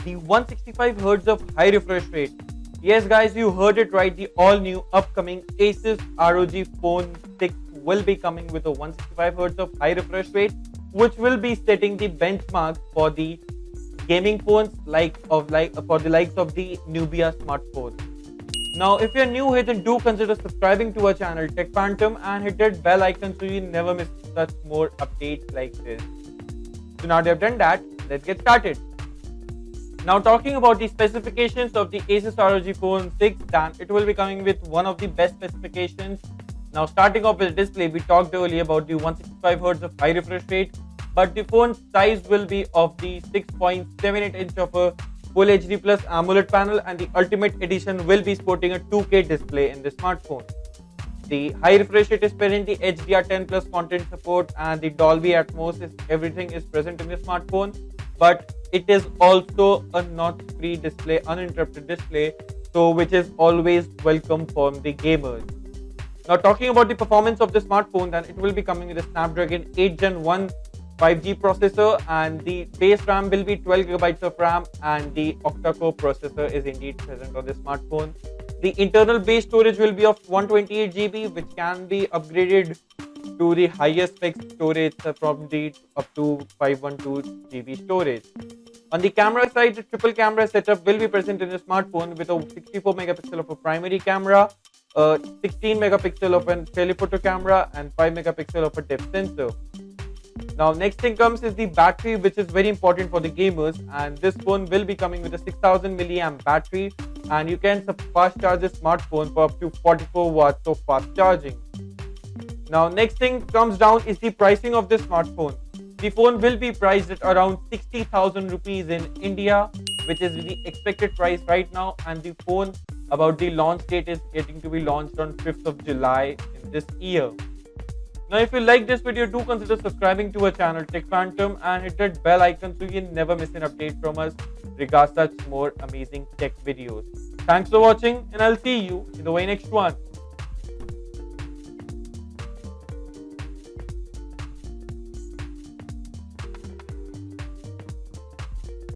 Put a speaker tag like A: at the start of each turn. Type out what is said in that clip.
A: the 165Hz of high refresh rate. Yes guys, you heard it right, the all new upcoming ASUS ROG Phone 6 will be coming with a 165Hz of high refresh rate, which will be setting the benchmark for the gaming phones for the likes of the Nubia smartphone. Now, if you're new here, then do consider subscribing to our channel Tech Phantom and hit that bell icon so you never miss such more updates like this. So now that I've done that, let's get started. Now, talking about the specifications of the ASUS ROG Phone 6, then it will be coming with one of the best specifications. Now, starting off with the display, we talked earlier about the 165Hz of high refresh rate, but the phone size will be of the 6.78 inch of a Full HD Plus AMOLED panel, and the Ultimate Edition will be sporting a 2K display in the smartphone. The high refresh rate is present, the HDR10 Plus content support, and the Dolby Atmos everything is present in the smartphone. But it is also a notch-free display, uninterrupted display, so which is always welcome for the gamers. Now, talking about the performance of the smartphone, then it will be coming with a Snapdragon 8 Gen 1 5G processor, and the base RAM will be 12 GB of RAM, and the octa-core processor is indeed present on the smartphone. The internal base storage will be of 128 GB, which can be upgraded to the highest spec storage, probably up to 512 GB storage. On the camera side, the triple camera setup will be present in the smartphone with a 64 megapixel of a primary camera, 16 megapixel of a telephoto camera, and 5 megapixel of a depth sensor. Now, next thing comes is the battery, which is very important for the gamers, and this phone will be coming with a 6000 milliamp battery, and you can fast charge this smartphone for up to 44 watts of fast charging. Now, next thing comes down is the pricing of this smartphone. The phone will be priced at around 60,000 rupees in India, which is the expected price right now, and the phone about the launch date is getting to be launched on 5th of July in this year. Now, if you like this video, do consider subscribing to our channel Tech Phantom and hit that bell icon so you never miss an update from us regarding such more amazing tech videos. Thanks for watching, and I'll see you in the very next one.